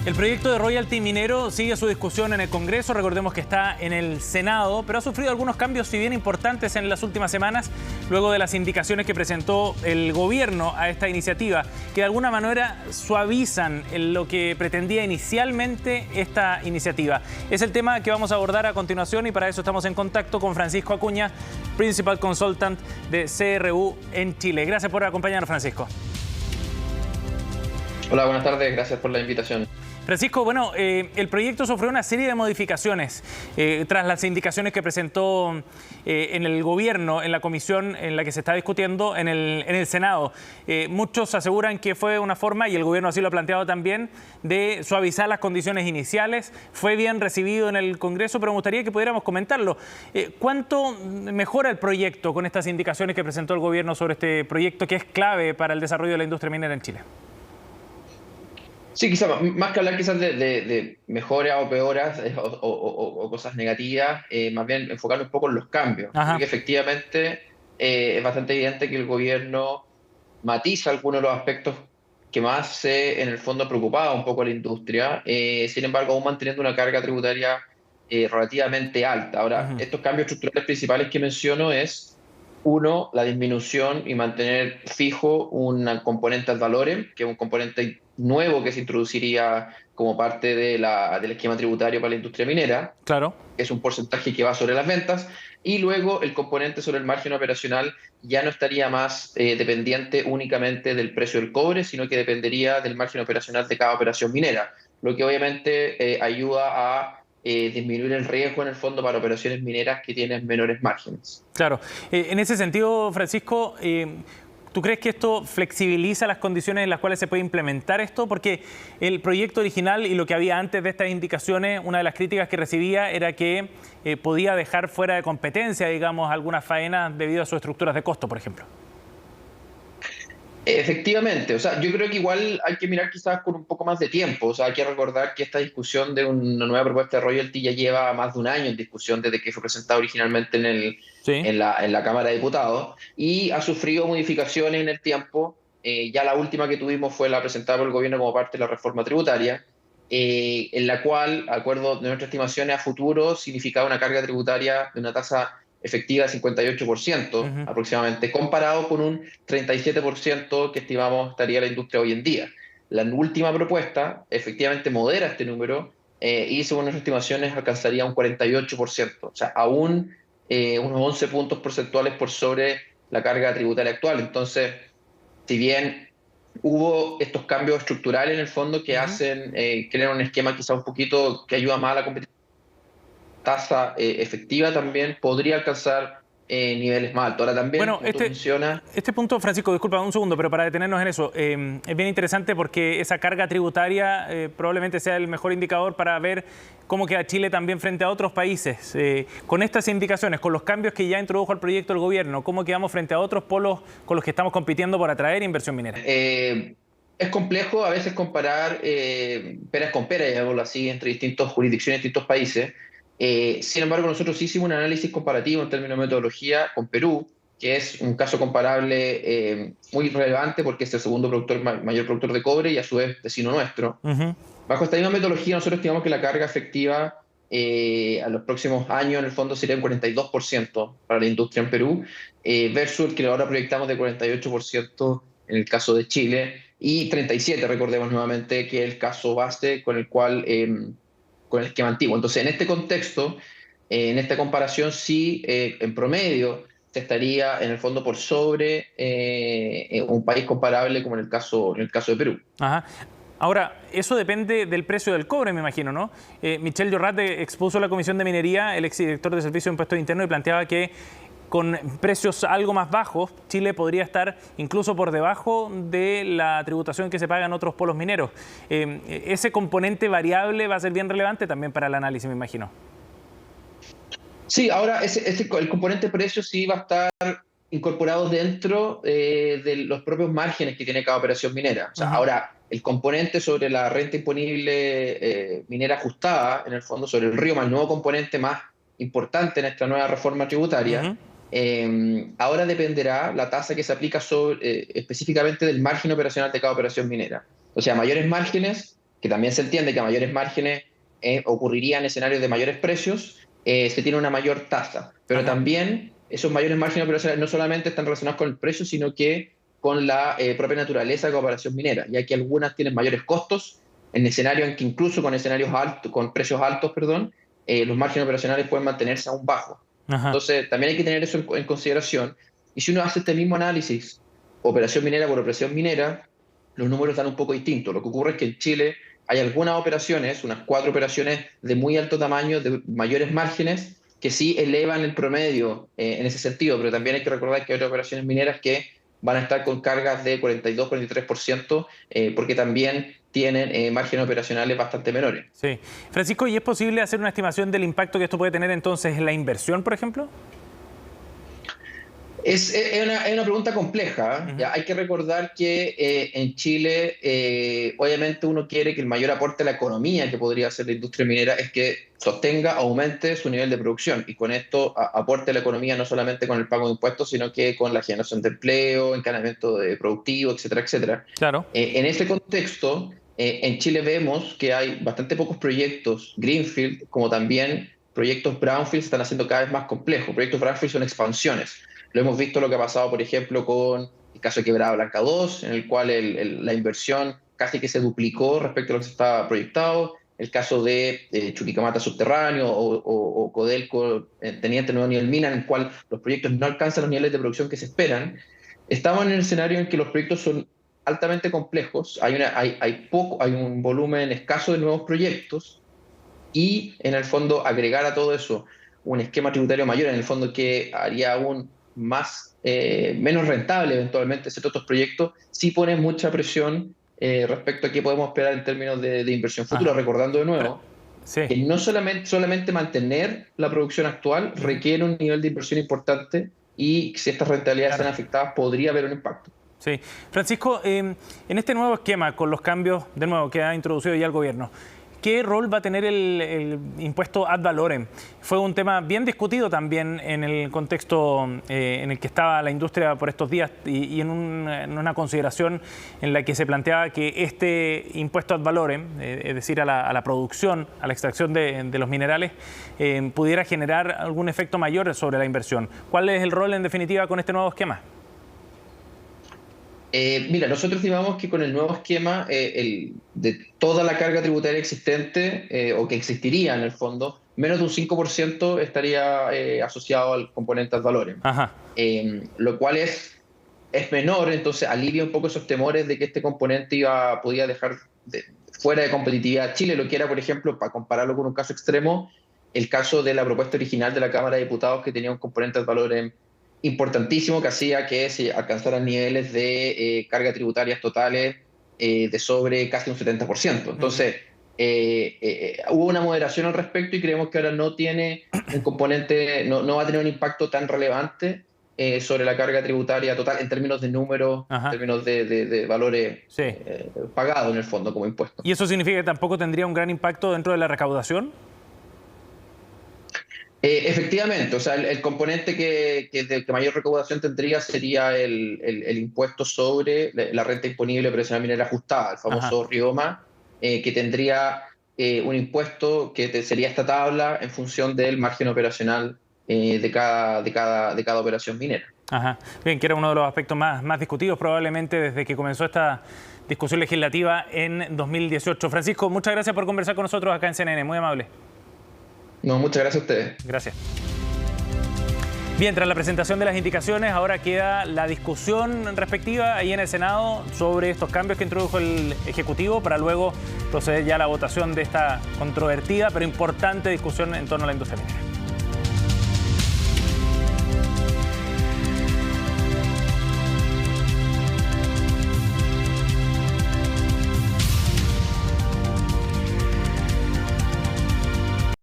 El proyecto de royalty minero sigue su discusión en el Congreso. Recordemos que está en el Senado, pero ha sufrido algunos cambios, si bien importantes, en las últimas semanas, luego de las indicaciones que presentó el gobierno a esta iniciativa, que de alguna manera suavizan lo que pretendía inicialmente esta iniciativa. Es el tema que vamos a abordar a continuación y para eso estamos en contacto con Francisco Acuña, Principal Consultant de CRU en Chile. Gracias por acompañarnos, Francisco. Hola, buenas tardes. Gracias por la invitación. Francisco, bueno, el proyecto sufrió una serie de modificaciones tras las indicaciones que presentó en el gobierno, en la comisión en la que se está discutiendo en el Senado. Muchos aseguran que fue una forma, y el gobierno así lo ha planteado también, de suavizar las condiciones iniciales. Fue bien recibido en el Congreso, pero me gustaría que pudiéramos comentarlo. ¿Cuánto mejora el proyecto con estas indicaciones que presentó el gobierno sobre este proyecto que es clave para el desarrollo de la industria minera en Chile? Sí, quizás más que hablar quizás de mejoras o peoras o cosas negativas, más bien enfocarnos un poco en los cambios. Porque efectivamente es bastante evidente que el gobierno matiza algunos de los aspectos que más en el fondo preocupaba un poco a la industria, sin embargo aún manteniendo una carga tributaria relativamente alta. Ahora, estos cambios estructurales principales que menciono es, uno, la disminución y mantener fijo un componente ad valorem, que es un componente nuevo que se introduciría como parte del esquema tributario para la industria minera. Claro. Es un porcentaje que va sobre las ventas. Y luego el componente sobre el margen operacional ya no estaría más dependiente únicamente del precio del cobre, sino que dependería del margen operacional de cada operación minera, lo que obviamente ayuda a disminuir el riesgo en el fondo para operaciones mineras que tienen menores márgenes. Claro. En ese sentido, Francisco, ¿tú crees que esto flexibiliza las condiciones en las cuales se puede implementar esto? Porque el proyecto original y lo que había antes de estas indicaciones, una de las críticas que recibía era que podía dejar fuera de competencia, digamos, algunas faenas debido a sus estructuras de costo, por ejemplo. Efectivamente, o sea, yo creo que igual hay que mirar quizás con un poco más de tiempo, o sea, hay que recordar que esta discusión de una nueva propuesta de royalty ya lleva más de un año en discusión desde que fue presentado originalmente en la Cámara de Diputados y ha sufrido modificaciones en el tiempo. Ya la última que tuvimos fue la presentada por el gobierno como parte de la reforma tributaria, en la cual, de acuerdo de nuestras estimaciones a futuro, significaba una carga tributaria de una tasa efectiva de 58% aproximadamente, comparado con un 37% que estimamos estaría la industria hoy en día. La última propuesta efectivamente modera este número y según nuestras estimaciones alcanzaría un 48%, o sea, aún unos 11 puntos porcentuales por sobre la carga tributaria actual. Entonces, si bien hubo estos cambios estructurales en el fondo que hacen, crean un esquema quizá un poquito que ayuda más a la competitividad, tasa efectiva también podría alcanzar niveles más altos. Ahora también, bueno, este punto, Francisco, disculpa un segundo, pero para detenernos en eso, es bien interesante porque esa carga tributaria probablemente sea el mejor indicador para ver cómo queda Chile también frente a otros países. Con estas indicaciones, con los cambios que ya introdujo el proyecto del gobierno, ¿cómo quedamos frente a otros polos con los que estamos compitiendo por atraer inversión minera? Es complejo a veces comparar peras con peras, digámoslo así, entre distintas jurisdicciones, distintos países. Sin embargo, nosotros hicimos un análisis comparativo en términos de metodología con Perú, que es un caso comparable muy relevante porque es el segundo mayor productor de cobre y a su vez vecino nuestro. Bajo esta misma metodología, nosotros estimamos que la carga efectiva a los próximos años, en el fondo, sería un 42% para la industria en Perú, versus el que ahora proyectamos de 48% en el caso de Chile, y 37%, recordemos nuevamente, que es el caso base con el esquema antiguo. Entonces, en este contexto, en esta comparación, sí, en promedio, se estaría en el fondo por sobre un país comparable como en el caso de Perú. Ajá. Ahora, eso depende del precio del cobre, me imagino, ¿no? Michel Llorrat expuso a la Comisión de Minería, el exdirector de Servicio de Impuestos Internos, y planteaba que con precios algo más bajos, Chile podría estar incluso por debajo de la tributación que se paga en otros polos mineros. Ese componente variable va a ser bien relevante también para el análisis, me imagino. Sí, ahora el componente precio sí va a estar incorporado dentro de los propios márgenes que tiene cada operación minera. O sea, ahora, el componente sobre la renta imponible minera ajustada, en el fondo, sobre el río, más el nuevo componente más importante en esta nueva reforma tributaria, ahora dependerá la tasa que se aplica específicamente del margen operacional de cada operación minera. O sea, mayores márgenes, que también se entiende que a mayores márgenes ocurrirían escenarios de mayores precios, se tiene una mayor tasa. Pero también esos mayores márgenes operacionales no solamente están relacionados con el precio, sino que con la propia naturaleza de la operación minera, ya que algunas tienen mayores costos, en escenarios en que incluso con escenarios altos, con precios altos, los márgenes operacionales pueden mantenerse aún bajos. Entonces, también hay que tener eso en consideración. Y si uno hace este mismo análisis, operación minera por operación minera, los números dan un poco distintos. Lo que ocurre es que en Chile hay algunas operaciones, unas 4 operaciones de muy alto tamaño, de mayores márgenes, que sí elevan el promedio en ese sentido, pero también hay que recordar que hay otras operaciones mineras que van a estar con cargas de 42-43%, porque también tienen márgenes operacionales bastante menores. Sí. Francisco, ¿y es posible hacer una estimación del impacto que esto puede tener entonces en la inversión, por ejemplo? Es una pregunta compleja. Ya hay que recordar que en Chile, obviamente uno quiere que el mayor aporte a la economía que podría hacer la industria minera es que sostenga, aumente su nivel de producción. Y con esto aporte a la economía no solamente con el pago de impuestos, sino que con la generación de empleo, encadenamiento productivo, etcétera, etcétera. Claro. En ese contexto, en Chile vemos que hay bastante pocos proyectos Greenfield, como también proyectos Brownfield se están haciendo cada vez más complejos. Proyectos Brownfield son expansiones. Lo hemos visto lo que ha pasado, por ejemplo, con el caso de Quebrada Blanca 2, en el cual la inversión casi que se duplicó respecto a lo que se estaba proyectado. El caso de Chuquicamata Subterráneo o Codelco Teniente Nuevo Nivel Mina, en el cual los proyectos no alcanzan los niveles de producción que se esperan. Estamos en el escenario en que los proyectos son altamente complejos, hay un volumen escaso de nuevos proyectos y, en el fondo, agregar a todo eso un esquema tributario mayor, en el fondo, que haría aún menos rentable eventualmente hacer otros proyectos, sí pone mucha presión respecto a qué podemos esperar en términos de inversión futura. Recordando de nuevo que no solamente mantener la producción actual requiere un nivel de inversión importante, y si estas rentabilidades están afectadas podría haber un impacto. Sí. Francisco, en este nuevo esquema, con los cambios de nuevo que ha introducido ya el gobierno, ¿qué rol va a tener el impuesto ad valorem? Fue un tema bien discutido también en el contexto en el que estaba la industria por estos días y en una consideración en la que se planteaba que este impuesto ad valorem, es decir, a la producción, a la extracción de los minerales, pudiera generar algún efecto mayor sobre la inversión. ¿Cuál es el rol en definitiva con este nuevo esquema? Mira, nosotros estimamos que con el nuevo esquema de toda la carga tributaria existente, o que existiría en el fondo, menos de un 5% estaría asociado al componente ad valorem. Lo cual es menor, entonces alivia un poco esos temores de que este componente podía dejar fuera de competitividad a Chile, lo que era, por ejemplo, para compararlo con un caso extremo, el caso de la propuesta original de la Cámara de Diputados, que tenía un componente ad valorem importantísimo que hacía que se alcanzaran niveles de carga tributarias totales de sobre casi un 70%. Entonces, hubo una moderación al respecto y creemos que ahora no tiene un componente, no va a tener un impacto tan relevante sobre la carga tributaria total en términos de números, en términos de valores pagados en el fondo como impuesto. ¿Y eso significa que tampoco tendría un gran impacto dentro de la recaudación? Efectivamente, o sea, el componente que mayor recaudación tendría sería el impuesto sobre la renta imponible operacional minera ajustada, el famoso RIOMA, que tendría un impuesto que sería esta tabla en función del margen operacional de cada operación minera. Bien, que era uno de los aspectos más discutidos probablemente desde que comenzó esta discusión legislativa en 2018. Francisco, muchas gracias por conversar con nosotros acá en CNN, muy amable. No, muchas gracias a ustedes. Gracias. Bien, tras la presentación de las indicaciones, ahora queda la discusión respectiva ahí en el Senado sobre estos cambios que introdujo el Ejecutivo para luego proceder ya a la votación de esta controvertida pero importante discusión en torno a la industria minera.